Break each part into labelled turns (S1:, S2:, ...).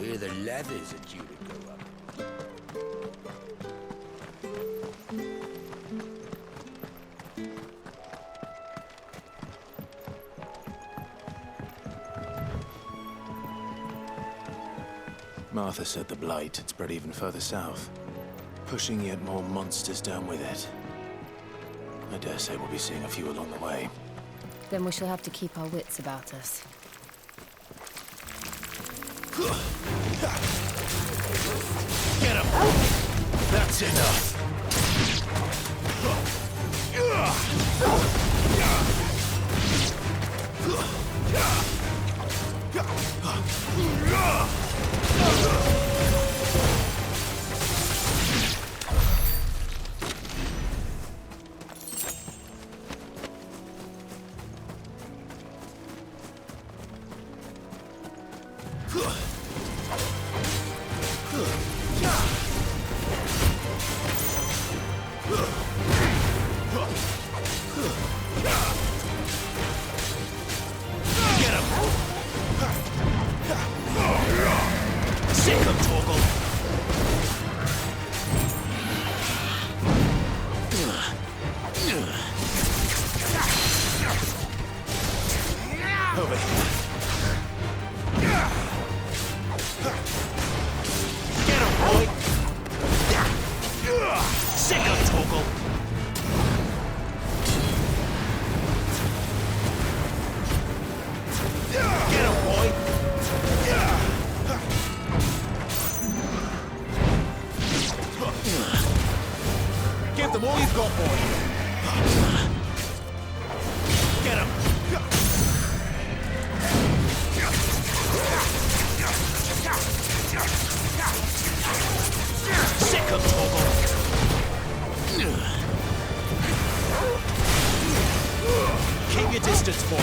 S1: hear the leathers are due to go up.
S2: Martha said the blight had spread even further south, pushing yet more monsters down with it. I dare say we'll be seeing a few along the way.
S3: Then we shall have to keep our wits about us.
S2: Get him! That's enough! Give them all you've got, boy! Get him! Sick of Toggle! Keep your distance, boy!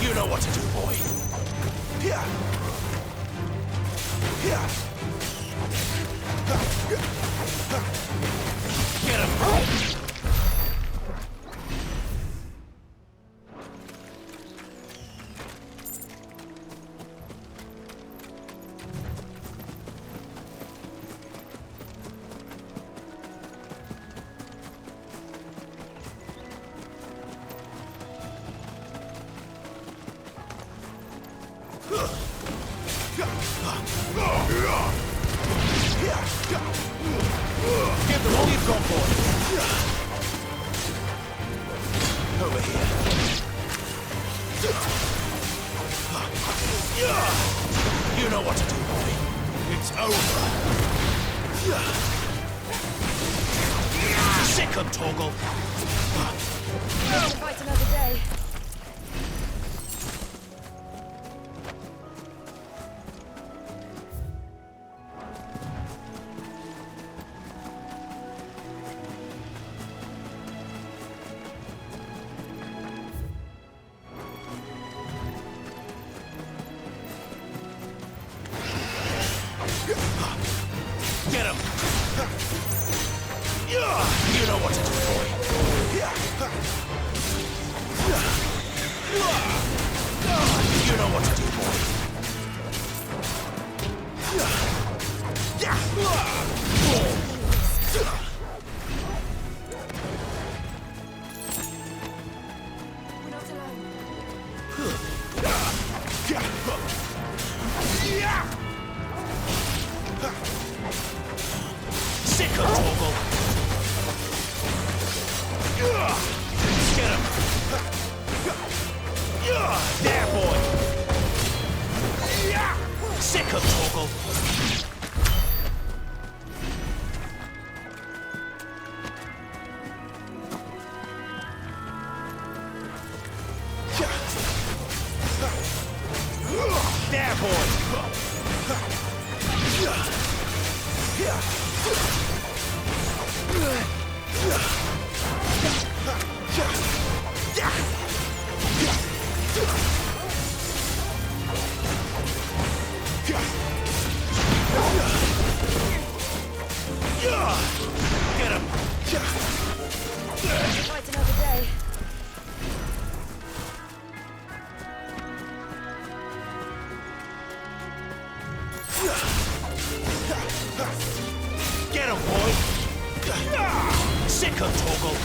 S2: You know what to do, boy. Get him! Give them all you've got, boy. Over here. You know what to do, boy. It's over. Sick of Toggle.
S3: We'll fight another day.
S2: Get him! You know what to do, boy. You know what to do, boy.
S3: We're not alone.
S2: Sick of Torgal! Get him! There, boy! Sick of Torgal! There, boy! Get him!
S3: Fight another day.
S2: Get him, boy! Sick of Torgal!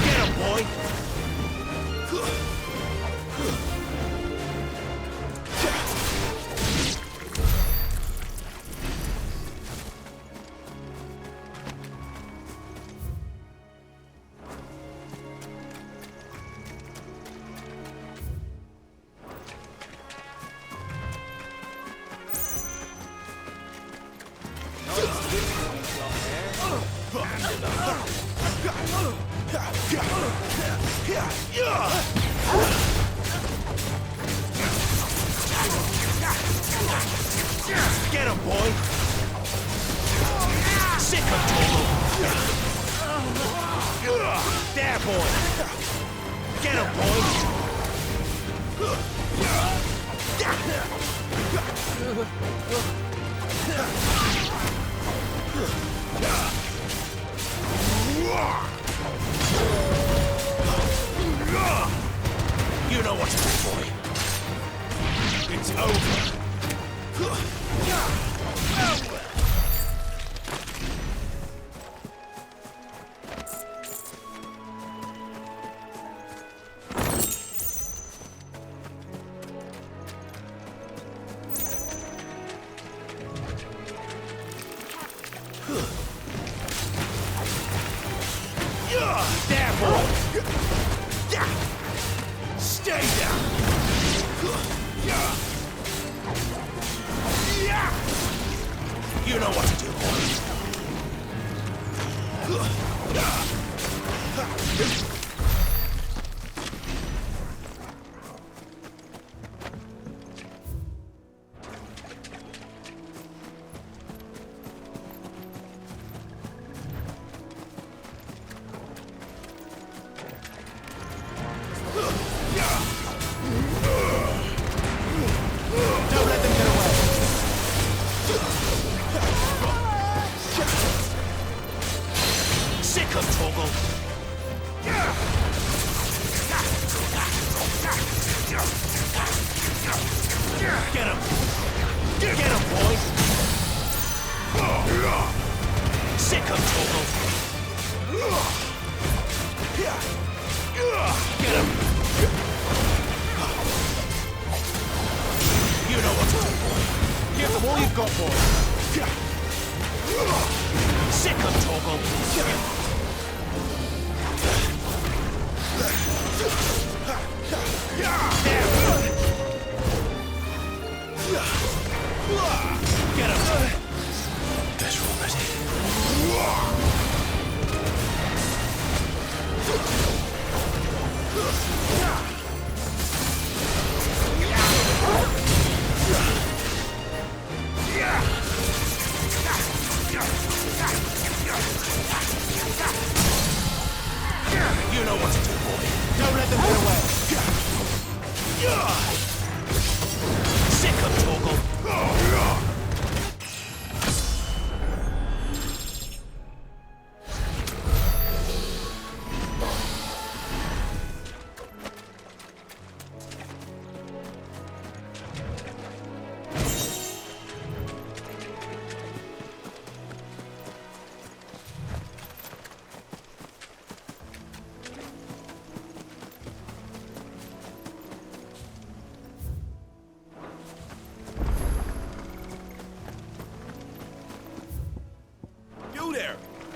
S2: Get him, boy! Get him, boy! Sick of Torgal! There, boy! Get him, boy! You know what to do, boy. It's over. There, boy! Stay down! You know what to do, boy. Don't let them get away. Sick of Torgal. Get him. Get him, boy. Sick of Torgal. Get him. You know what to do, boy. Give them all you've got, boy. Sick of Torgal. Get him. Guess we're all ready. You know what to do, boy. Don't let them get away. Sick of Torgal.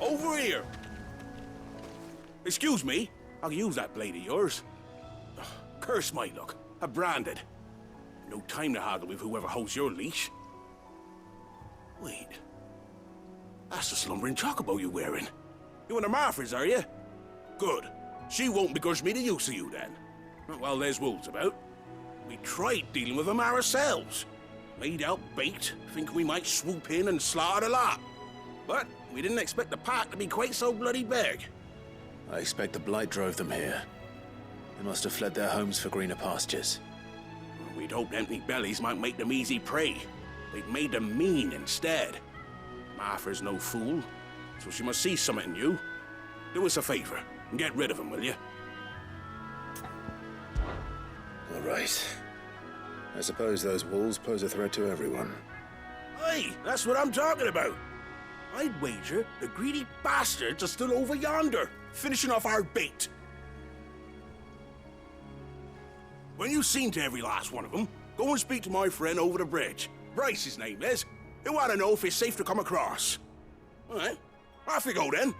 S4: Over here! Excuse me, I'll use that blade of yours. Ugh, curse my luck. I'm branded. No time to haggle with whoever holds your leash. Wait. That's the slumbering chocobo you're wearing. You in the Marfors, are you? Good. She won't begrudge me the use of you, then. Not while there's wolves about. We tried dealing with them ourselves. Laid out bait, thinking we might swoop in and slaughter the lot. But we didn't expect the pack to be quite so bloody big.
S2: I expect the blight drove them here. They must have fled their homes for greener pastures.
S4: We'd hoped empty bellies might make them easy prey. They'd made them mean instead. Martha's no fool, so she must see something in you. Do us a favor and get rid of them, will you?
S2: All right. I suppose those wolves pose a threat to everyone.
S4: Hey, that's what I'm talking about. I'd wager the greedy bastards are still over yonder, finishing off our bait. When you've seen to every last one of them, go and speak to my friend over the bridge. Bryce, his name is. He'll want to know if it's safe to come across. All right, off you go then.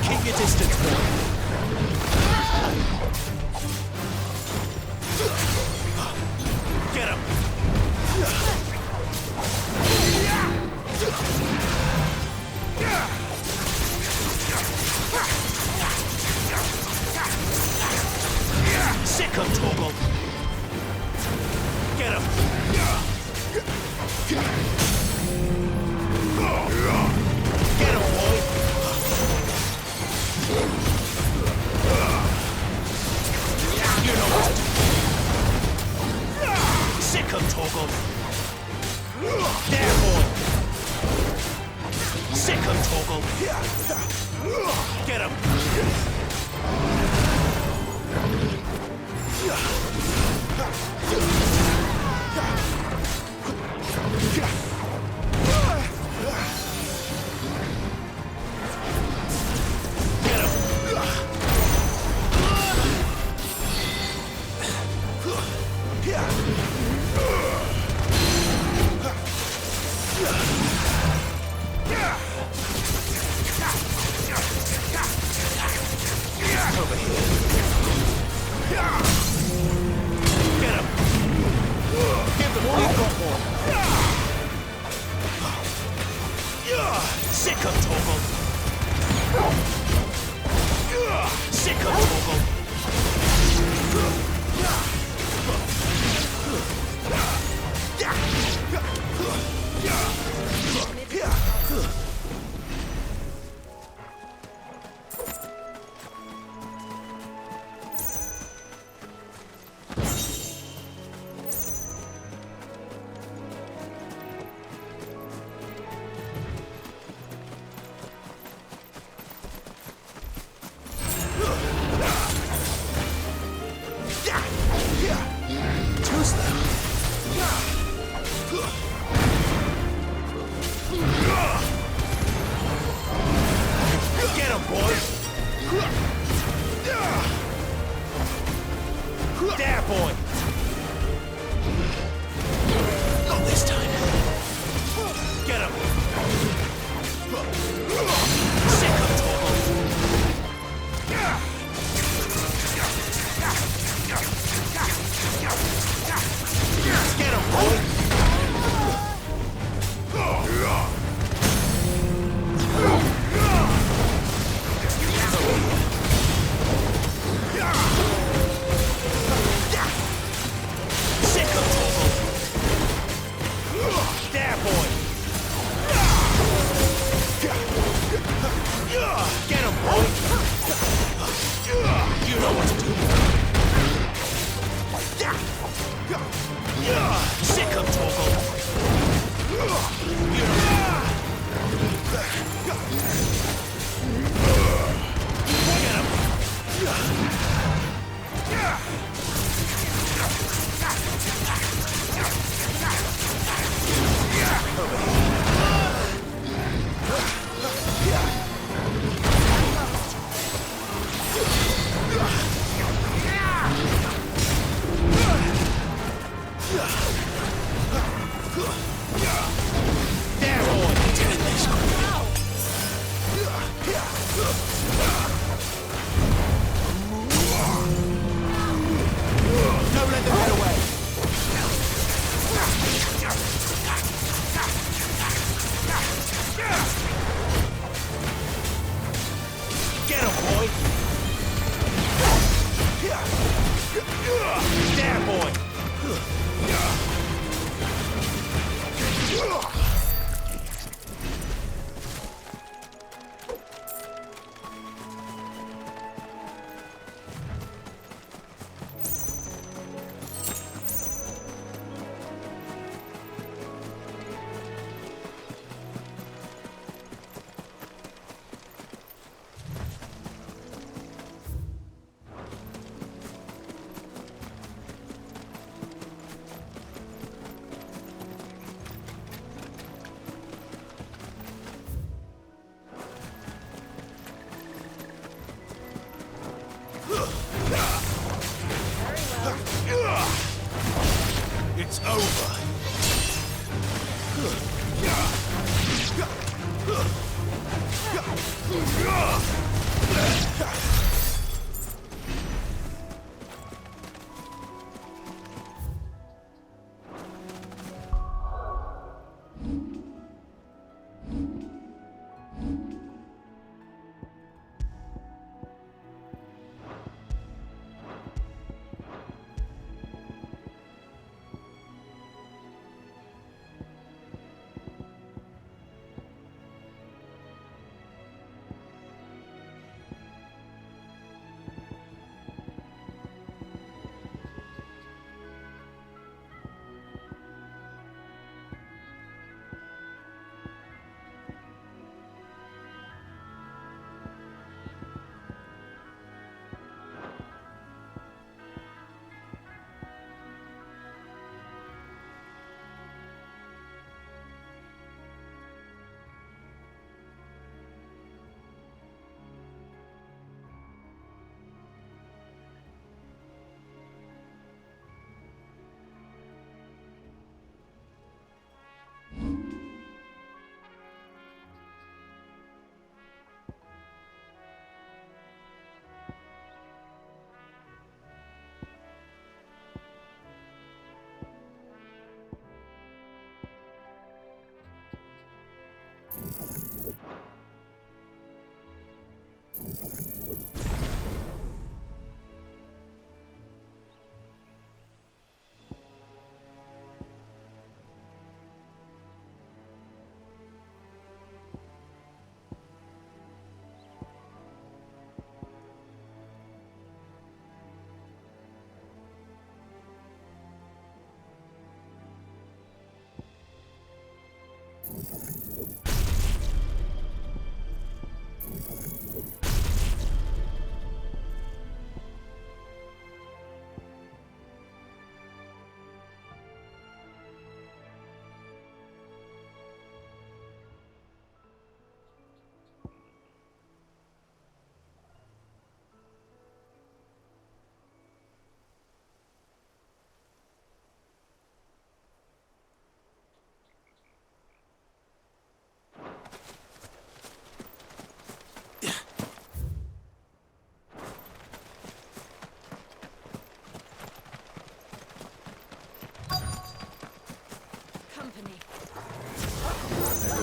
S2: Keep your distance, boy. Get him! Sick of Toggle! Get him! Get him, boy! You know what? Sick of Toggle! There, boy! Sick of Toggle! Get him!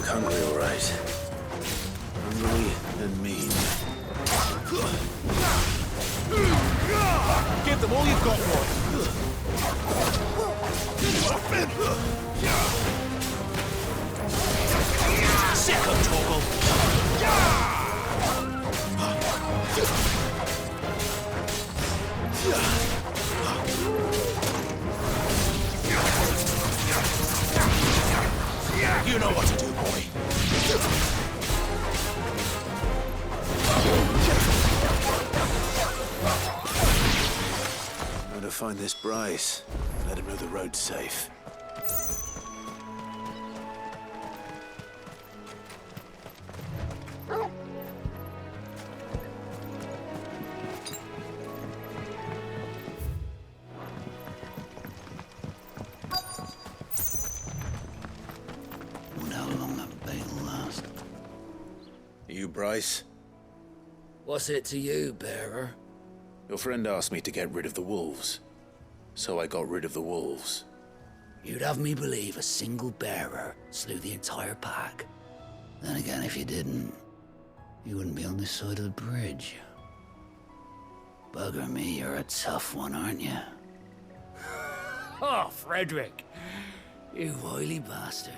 S2: Hungry, all right. Hungry and mean.
S5: Give them all you've got, boy. Sick of Torgal. You know what to do, boy.
S2: I'm gonna find this Bryce and let him know the road's safe. Bryce?
S1: What's it to you, bearer?
S2: Your friend asked me to get rid of the wolves, so I got rid of the wolves.
S1: You'd have me believe a single bearer slew the entire pack. Then again, if you didn't, you wouldn't be on this side of the bridge. Bugger me, you're a tough one, aren't you? Oh, Frederick! You wily bastard.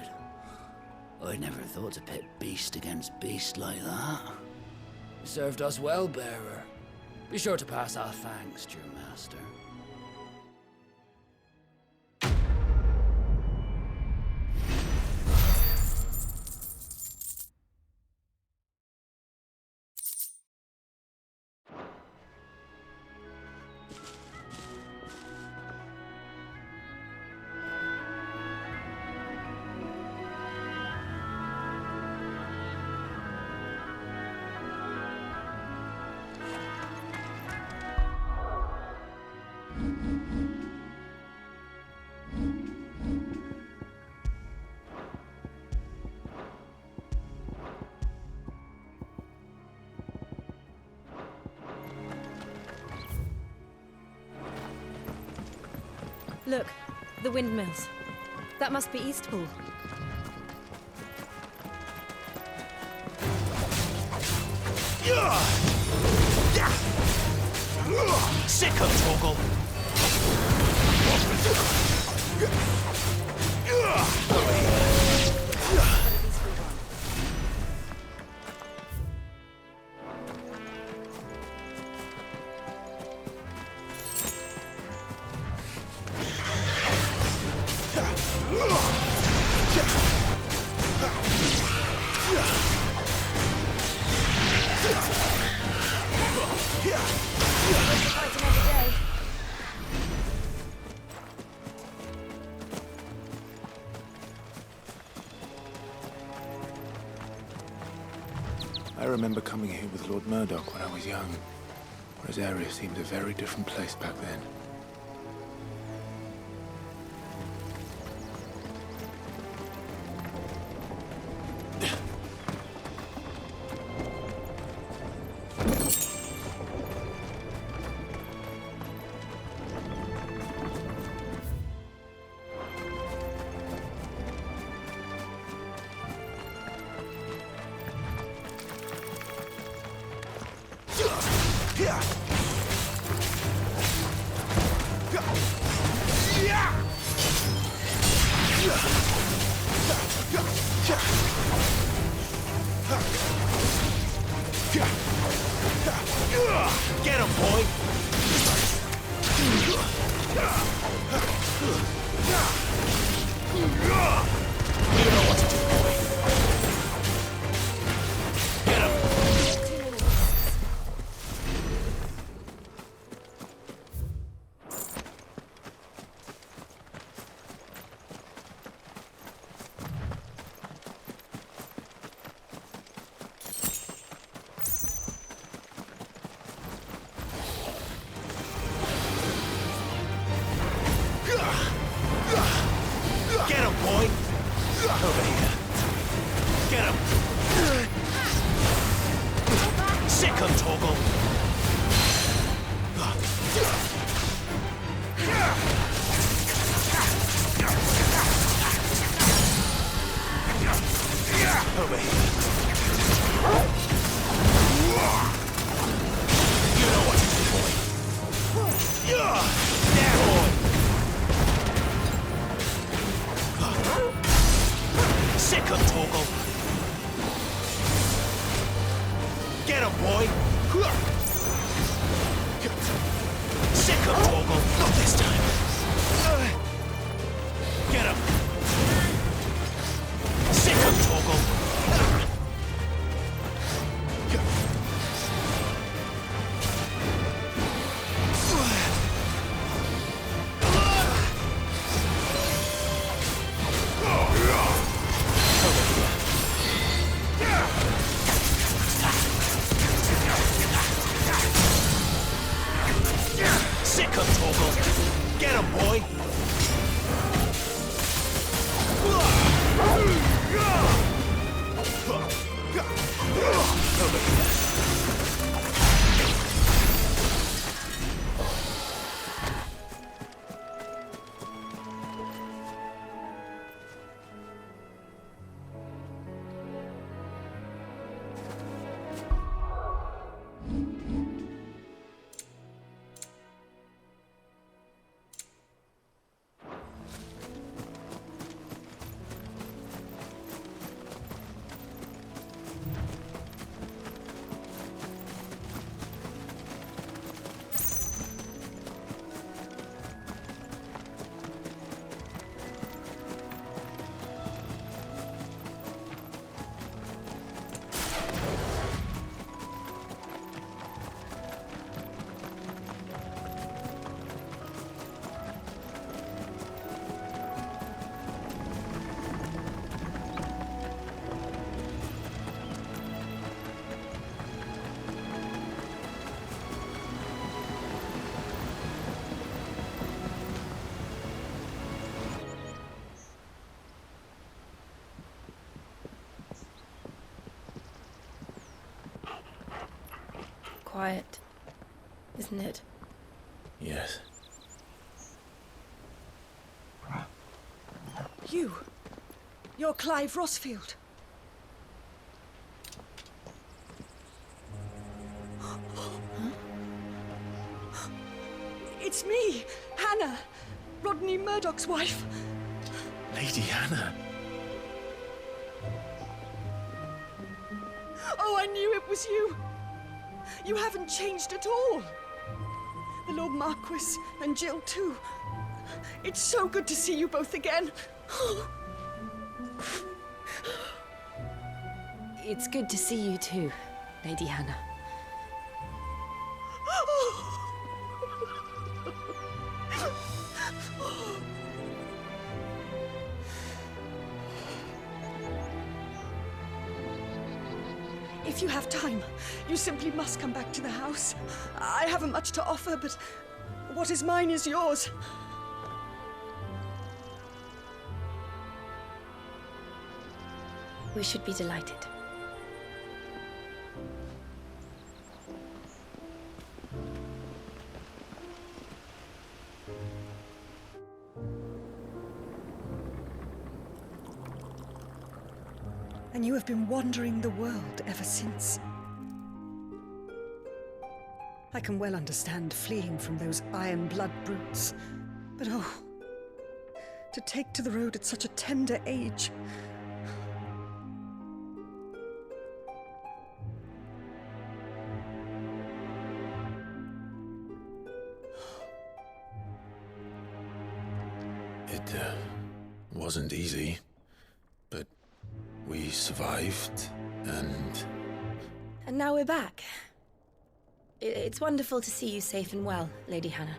S1: I'd never thought to pit beast against beast like that. You served us well, bearer. Be sure to pass our thanks to your master.
S3: Look, the windmills. That must be Eastpool.
S5: Sick of Torgal!
S2: I remember coming here with Lord Murdoch when I was young. Rosaria seemed a very different place back then.
S5: Get him, boy! You know what to do, boy. Get him! Get him, boy! Over here. Get him! Sick him, Torgal! Over here. You know what to do, boy. There, boy! Sick him, Torgal! Get him, boy! Sick him, Torgal! Not this time! Get him! Sick him, Torgal! Sick him, Torgal! Get him, boy! Over here.
S3: Quiet, isn't it?
S2: Yes.
S6: You're Clive Rosfield. It's me, Hannah, Rodney Murdoch's wife.
S2: Lady Hannah.
S6: Oh, I knew it was you. You haven't changed at all. The Lord Marquis and Jill too. It's so good to see you both again.
S3: It's good to see you too, Lady Hannah.
S6: If you have time, you simply must come back to the house. I haven't much to offer, but what is mine is yours.
S3: We should be delighted.
S6: And you have been wandering the world ever since. I can well understand fleeing from those iron blood brutes, but oh, to take to the road at such a tender age.
S2: It wasn't easy, but we survived, and
S3: now we're back. It's wonderful to see you safe and well, Lady Hannah.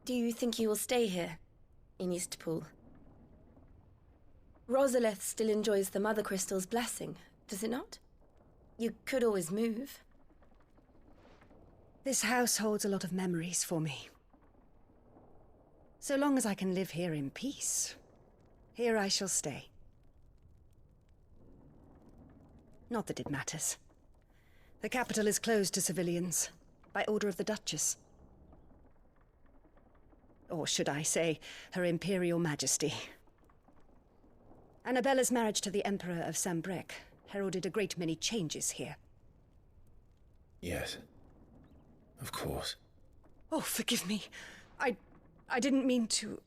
S3: Do you think you will stay here, in Eastpool? Rosalith still enjoys the Mother Crystal's blessing, does it not? You could always move.
S6: This house holds a lot of memories for me. So long as I can live here in peace, here I shall stay. Not that it matters. The capital is closed to civilians, by order of the Duchess. Or should I say, Her Imperial Majesty. Annabella's marriage to the Emperor of Sambrec heralded a great many changes here.
S2: yes, of course.
S6: Oh, forgive me. I didn't mean to...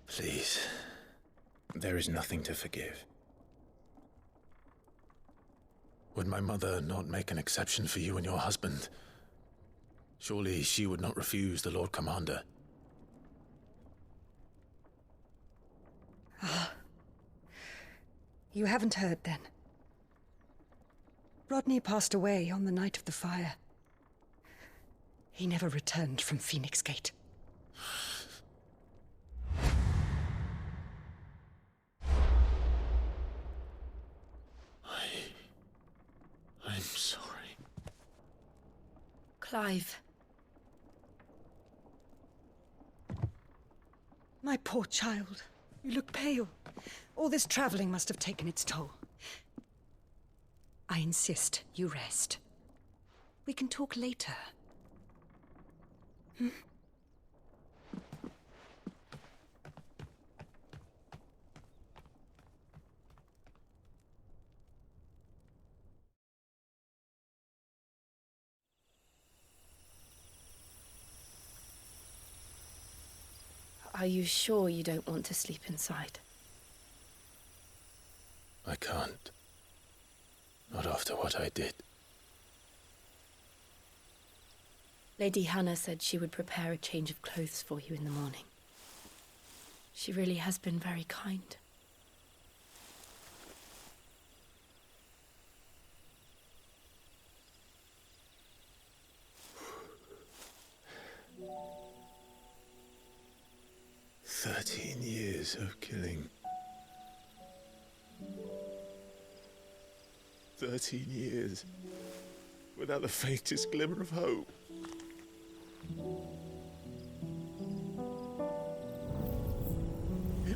S2: Please, there is nothing to forgive. Would my mother not make an exception for you and your husband? Surely she would not refuse the Lord Commander.
S6: You haven't heard, then. Rodney passed away on the night of the fire. He never returned from Phoenix Gate.
S2: I'm sorry.
S3: Clive.
S6: My poor child. You look pale. All this traveling must have taken its toll. I insist you rest. We can talk later.
S3: Are you sure you don't want to sleep inside?
S2: I can't. Not after what I did.
S3: Lady Hannah said she would prepare a change of clothes for you in the morning. She really has been very kind.
S2: Years of killing. 13 years without the faintest glimmer of hope.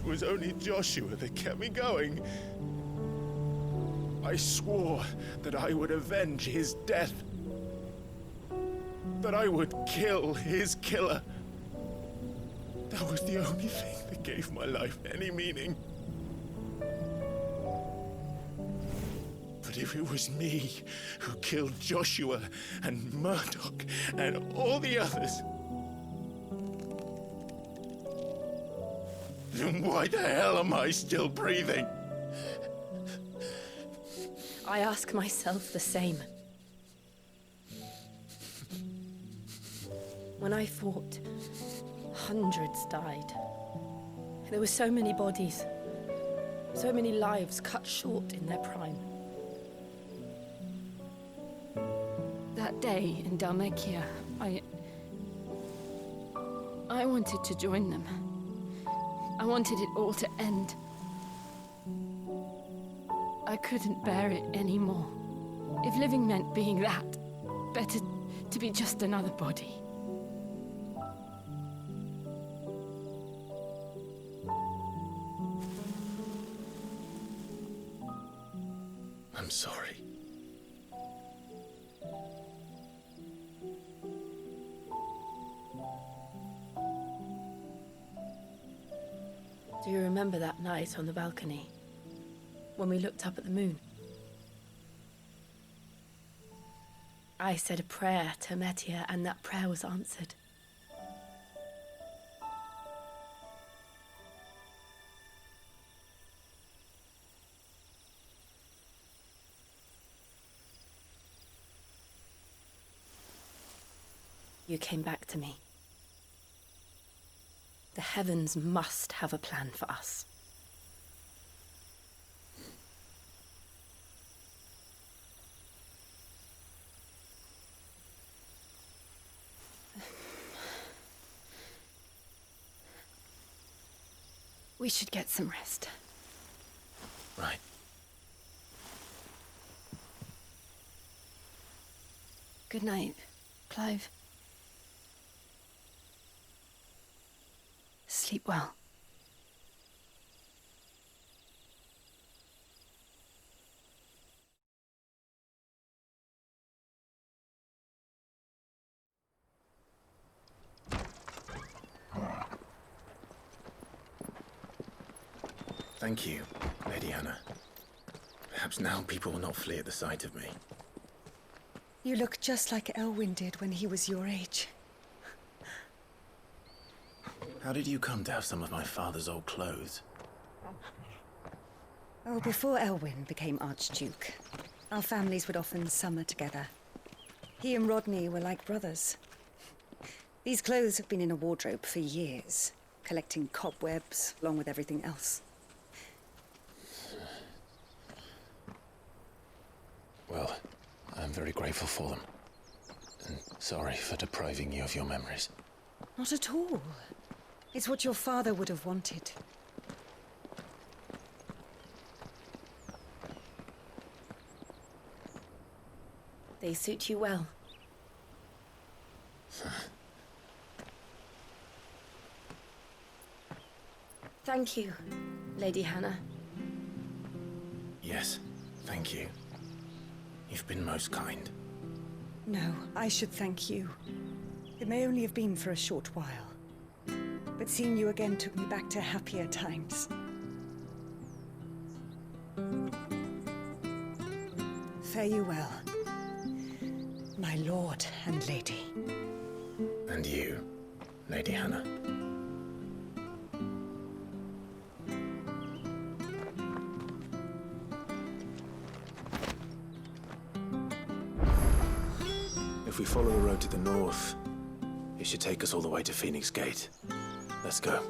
S7: It was only Joshua that kept me going. I swore that I would avenge his death. That I would kill his killer. That was the only thing that gave my life any meaning. But if it was me who killed Joshua and Murdoch and all the others, then why the hell am I still breathing?
S3: I ask myself the same. When I fought, hundreds died. There were so many bodies, so many lives cut short in their prime. That day in Dalmekia, I wanted to join them. I wanted it all to end. I couldn't bear it anymore. If living meant being that, better to be just another body.
S7: I'm sorry.
S3: Do you remember that night on the balcony? When we looked up at the moon? I said a prayer to Metia, and that prayer was answered. You came back to me. The heavens must have a plan for us. We should get some rest.
S2: Right.
S3: Good night, Clive. Sleep well.
S2: Thank you, Lady Hannah. Perhaps now people will not flee at the sight of me.
S6: You look just like Elwyn did when he was your age.
S2: How did you come to have some of my father's old clothes?
S6: Oh, before Elwyn became Archduke, our families would often summer together. He and Rodney were like brothers. These clothes have been in a wardrobe for years, collecting cobwebs along with everything else.
S2: Well, I'm very grateful for them. And sorry for depriving you of your memories.
S6: Not at all. It's what your father would have wanted.
S3: They suit you well. Thank you, Lady Hannah.
S2: Yes, thank you. You've been most kind.
S6: No, I should thank you. It may only have been for a short while, but seeing you again took me back to happier times. Fare you well, my lord and lady.
S2: And you, Lady Hannah. If we follow the road to the north, it should take us all the way to Phoenix Gate. Let's go.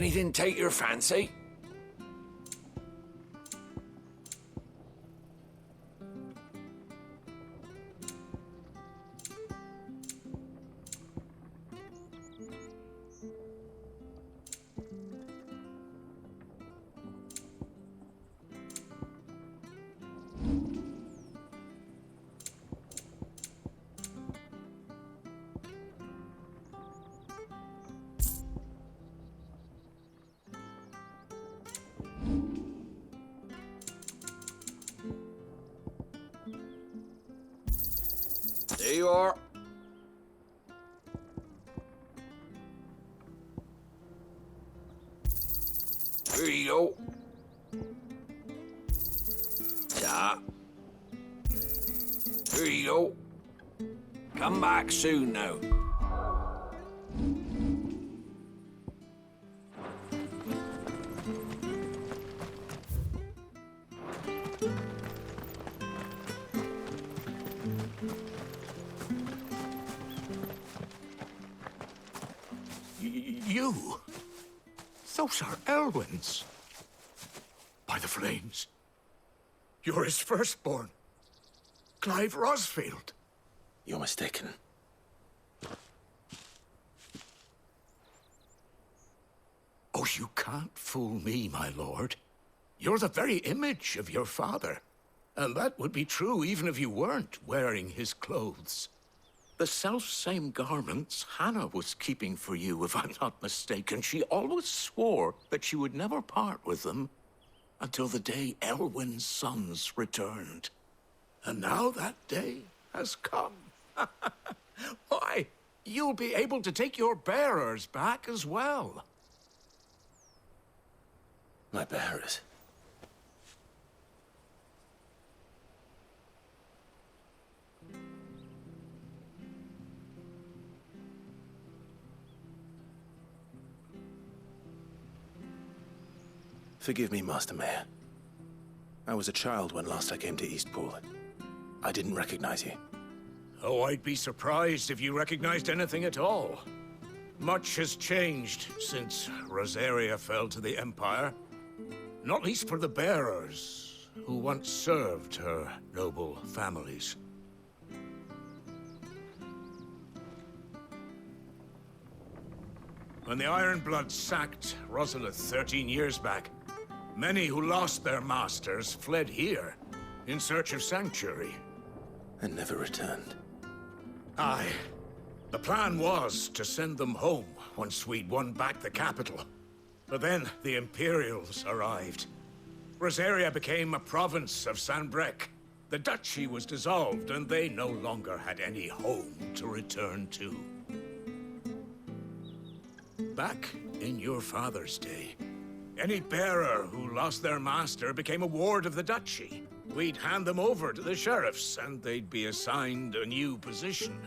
S5: Anything take your fancy? There you are. Here you go. Yeah. Here you go. Come back soon now.
S7: You? Those are Elwyn's. By the flames. You're his firstborn. Clive Rosfield.
S2: You're mistaken.
S7: Oh, you can't fool me, my lord. You're the very image of your father. And that would be true even if you weren't wearing his clothes. The self-same garments Hannah was keeping for you, if I'm not mistaken. She always swore that she would never part with them until the day Elwyn's sons returned. And now that day has come. Why, you'll be able to take your bearers back as well.
S2: My bearers. Forgive me, Master Mayor. I was a child when last I came to Eastpool. I didn't recognize you.
S7: Oh, I'd be surprised if you recognized anything at all. Much has changed since Rosaria fell to the Empire. Not least for the bearers, who once served her noble families. When the Ironbloods sacked Rosalith 13 years back, many who lost their masters fled here in search of sanctuary.
S2: And never returned.
S7: Aye. The plan was to send them home once we'd won back the capital. But then the Imperials arrived. Rosaria became a province of Sanbreque. The duchy was dissolved, and they no longer had any home to return to. Back in your father's day, any bearer who lost their master became a ward of the duchy. We'd hand them over to the sheriffs, and they'd be assigned a new position.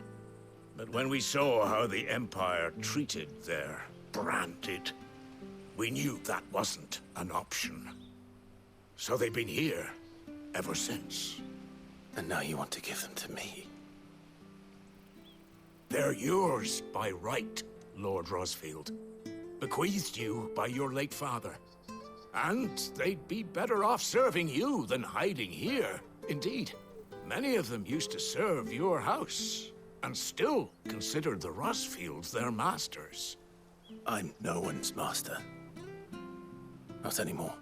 S7: But when we saw how the Empire treated their branded, we knew that wasn't an option. So they've been here ever since.
S2: And now you want to give them to me?
S7: They're yours by right, Lord Rosfield. Bequeathed you by your late father. And they'd be better off serving you than hiding here. Indeed, many of them used to serve your house, and still considered the Rosfields their masters.
S2: I'm no one's master. Not anymore.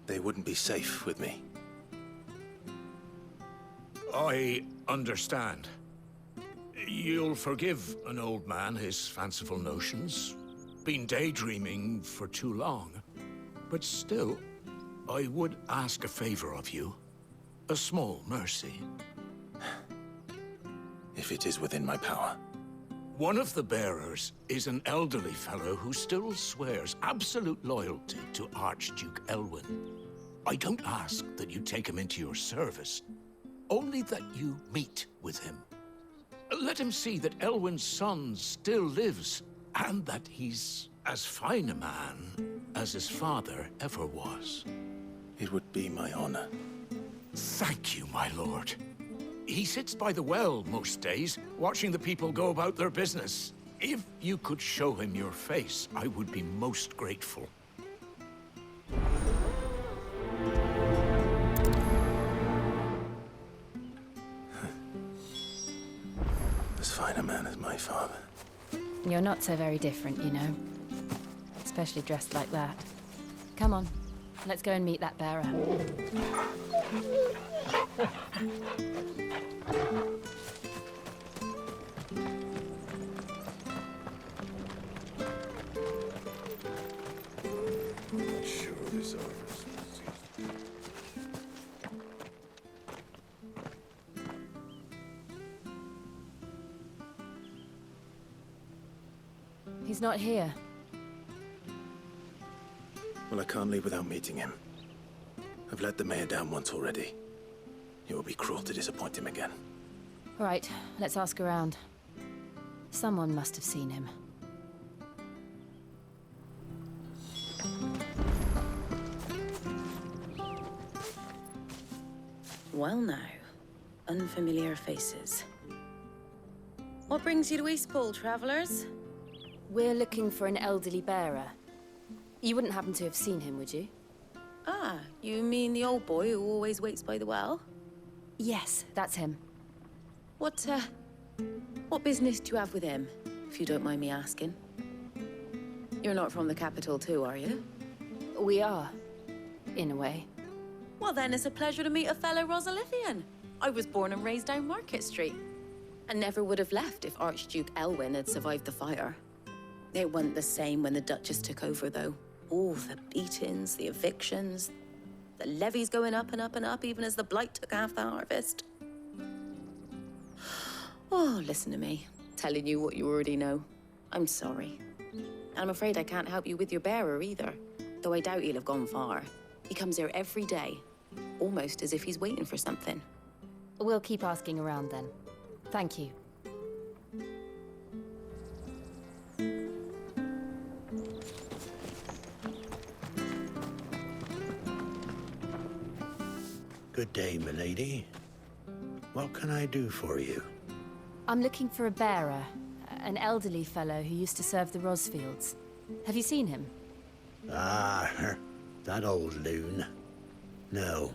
S2: They wouldn't be safe with me.
S7: I understand. You'll forgive an old man his fanciful notions. Been daydreaming for too long. But still, I would ask a favor of you. A small mercy.
S2: If it is within my power.
S7: One of the bearers is an elderly fellow who still swears absolute loyalty to Archduke Elwyn. I don't ask that you take him into your service, only that you meet with him. Let him see that Elwyn's son still lives, and that he's as fine a man as his father ever was.
S2: It would be my honor.
S7: Thank you, my lord. He sits by the well most days, watching the people go about their business. If you could show him your face, I would be most grateful.
S2: As fine a man as my father.
S3: You're not so very different, you know. Especially dressed like that. Come on, let's go and meet that bearer.
S4: Sure, this office.
S3: He's not here.
S2: Well, I can't leave without meeting him. I've let the mayor down once already. It will be cruel to disappoint him again.
S3: Right, let's ask around. Someone must have seen him.
S8: Well now, unfamiliar faces. What brings you to Eastpool, travellers?
S3: We're looking for an elderly bearer. You wouldn't happen to have seen him, would you?
S8: Ah, you mean the old boy who always waits by the well?
S3: Yes, that's him.
S8: What business do you have with him, if you don't mind me asking? You're not from the capital too, are you?
S3: We are, in a way.
S8: Well then, it's a pleasure to meet a fellow Rosalithian. I was born and raised down Market Street. And never would have left if Archduke Elwyn had survived the fire. It wasn't the same when the Duchess took over, though. All the beatings, the evictions, the levies going up and up and up, even as the blight took half the harvest. Oh, listen to me, telling you what you already know. I'm sorry. And I'm afraid I can't help you with your bearer either, though I doubt he'll have gone far. He comes here every day, almost as if he's waiting for something.
S3: We'll keep asking around then. Thank you.
S5: Good day, milady. What can I do for you?
S3: I'm looking for a bearer, an elderly fellow who used to serve the Rosfields. Have you seen him?
S5: Ah, that old loon. No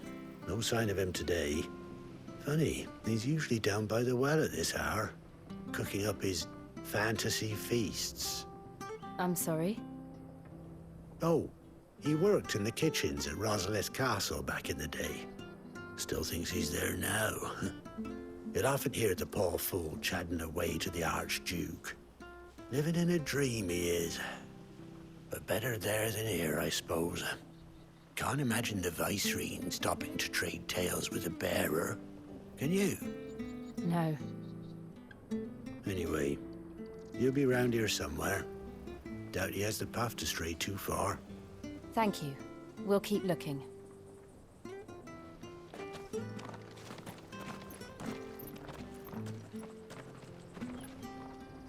S5: sign of him today. Funny, he's usually down by the well at this hour, cooking up his fantasy feasts.
S3: I'm sorry?
S5: Oh, he worked in the kitchens at Rosalith Castle back in the day. Still thinks he's there now. You'd often hear the poor fool chatting away to the Archduke. Living in a dream he is. But better there than here, I suppose. Can't imagine the Viceroy stopping to trade tales with a bearer. Can you?
S3: No.
S5: Anyway, he'll be round here somewhere. Doubt he has the path to stray too far.
S3: Thank you. We'll keep looking.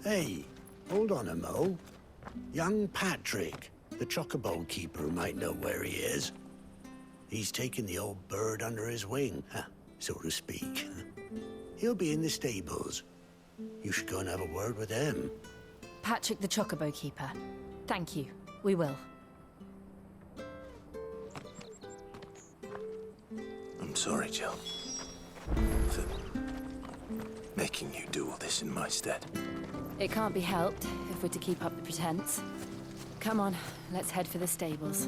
S5: Hey, hold on a mo. Young Patrick, the chocobo keeper, might know where he is. He's taken the old bird under his wing, so to speak. He'll be in the stables. You should go and have a word with him.
S3: Patrick the Chocobo Keeper. Thank you. We will.
S2: I'm sorry, Jill. For making you do all this in my stead.
S3: It can't be helped if we're to keep up the pretense. Come on, let's head for the stables.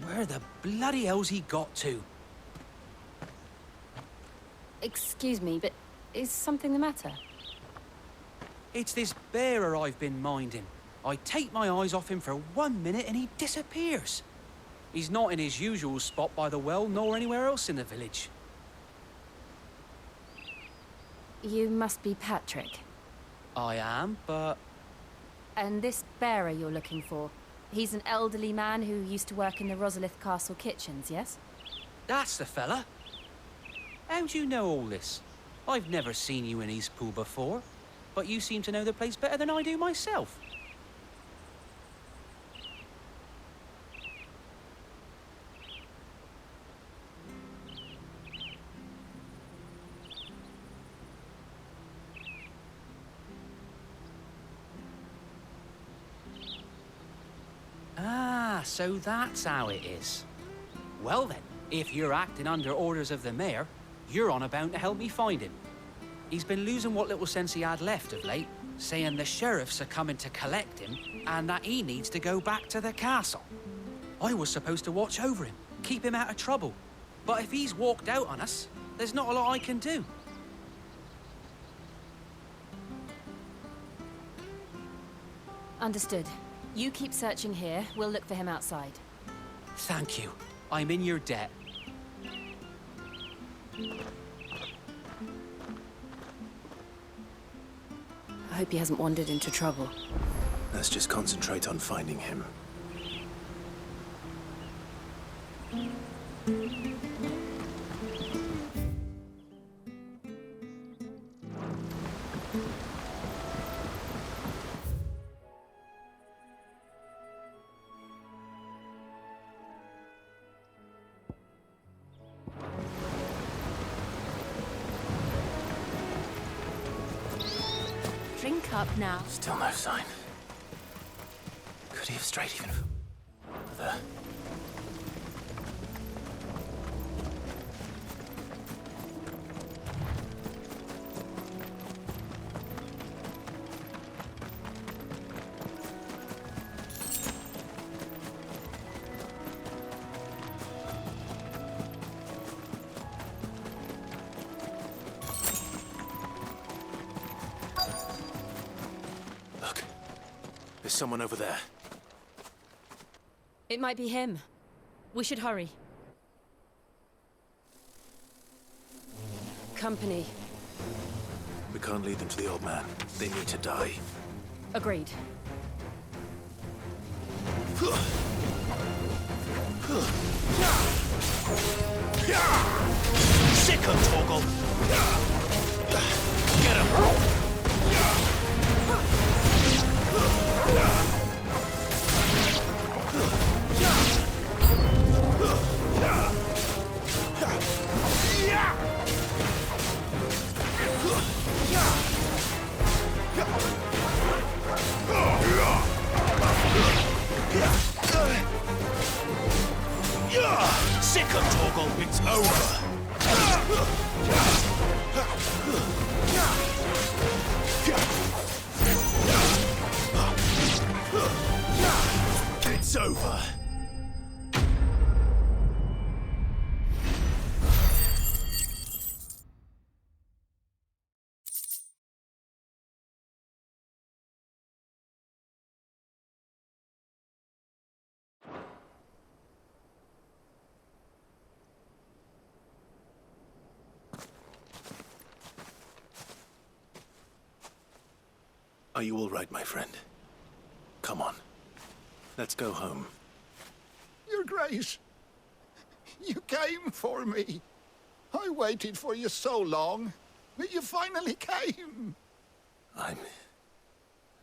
S1: Where the bloody hell's he got to?
S3: Excuse me, but is something the matter?
S1: It's this bearer I've been minding. I take my eyes off him for 1 minute and he disappears. He's not in his usual spot by the well, nor anywhere else in the village.
S3: You must be Patrick.
S1: I am, but...
S3: And this bearer you're looking for, he's an elderly man who used to work in the Rosalith Castle kitchens, yes?
S1: That's the fella. How do you know all this? I've never seen you in Eastpool before, but you seem to know the place better than I do myself. Ah, so that's how it is. Well then, if you're acting under orders of the mayor, you're on about to help me find him. He's been losing what little sense he had left of late, saying the sheriffs are coming to collect him and that he needs to go back to the castle. I was supposed to watch over him, keep him out of trouble. But if he's walked out on us, there's not a lot I can do.
S3: Understood. You keep searching here. We'll look for him outside.
S1: Thank you. I'm in your debt.
S3: I hope he hasn't wandered into trouble.
S2: Let's just concentrate on finding him.
S3: Drink up now.
S2: Still no sign. Could he have strayed even further? Look, there's someone over there.
S3: It might be him. We should hurry. Company.
S2: We can't lead them to the old man. They need to die.
S3: Agreed.
S2: Sick of Torgal! Get him! Sick of Torgal! It's over! It's over! Are you all right, my friend? Come on. Let's go home.
S9: Your Grace, you came for me. I waited for you so long, but you finally came.
S2: I'm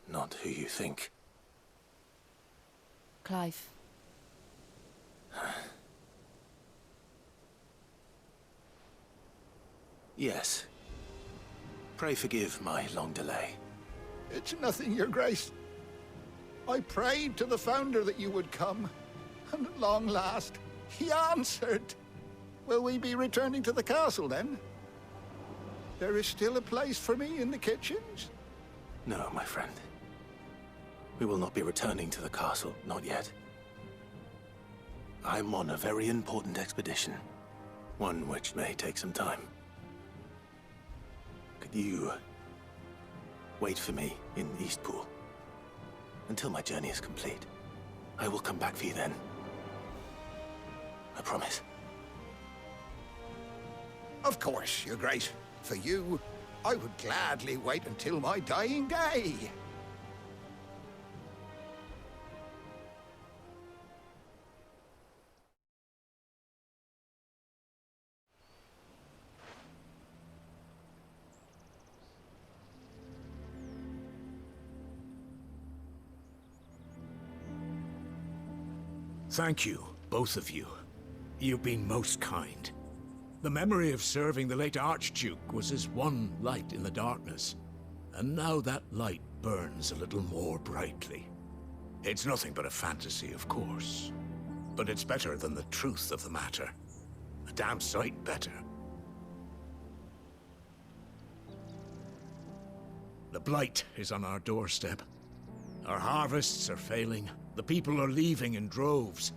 S2: not who you think.
S3: Clive.
S2: Yes. Pray forgive my long delay.
S9: It's nothing, Your Grace. I prayed to the Founder that you would come, and at long last, he answered. Will we be returning to the castle, then? There is still a place for me in the kitchens?
S2: No, my friend. We will not be returning to the castle, not yet. I'm on a very important expedition. One which may take some time. Could you wait for me in Eastpool until my journey is complete? I will come back for you then. I promise.
S9: Of course, Your Grace. For you, I would gladly wait until my dying day.
S7: Thank you, both of you. You've been most kind. The memory of serving the late Archduke was as one light in the darkness, and now that light burns a little more brightly. It's nothing but a fantasy, of course, but it's better than the truth of the matter. A damn sight better. The blight is on our doorstep. Our harvests are failing. The people are leaving in droves.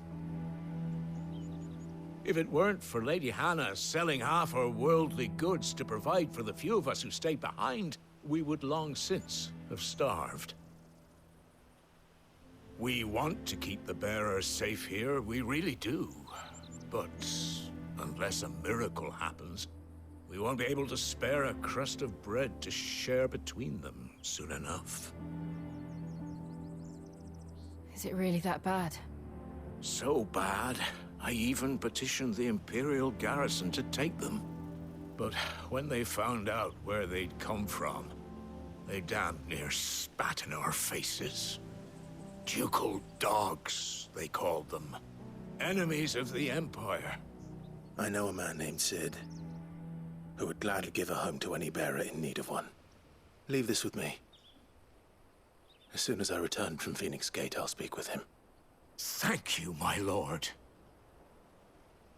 S7: If it weren't for Lady Hannah selling half our worldly goods to provide for the few of us who stay behind, we would long since have starved. We want to keep the bearers safe here, we really do. But unless a miracle happens, we won't be able to spare a crust of bread to share between them soon enough.
S3: Is it really that bad?
S7: So bad, I even petitioned the Imperial garrison to take them. But when they found out where they'd come from, they damn near spat in our faces. Ducal dogs, they called them. Enemies of the Empire.
S2: I know a man named Sid, who would gladly give a home to any bearer in need of one. Leave this with me. As soon as I return from Phoenix Gate, I'll speak with him.
S7: Thank you, my lord.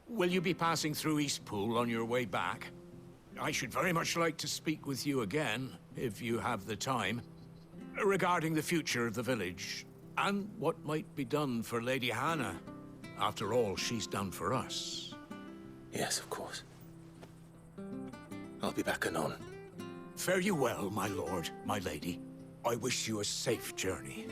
S7: Will you be passing through Eastpool on your way back? I should very much like to speak with you again, if you have the time, regarding the future of the village, and what might be done for Lady Hannah. After all she's done for us.
S2: Yes, of course. I'll be back anon.
S7: Fare you well, my lord, my lady. I wish you a safe journey.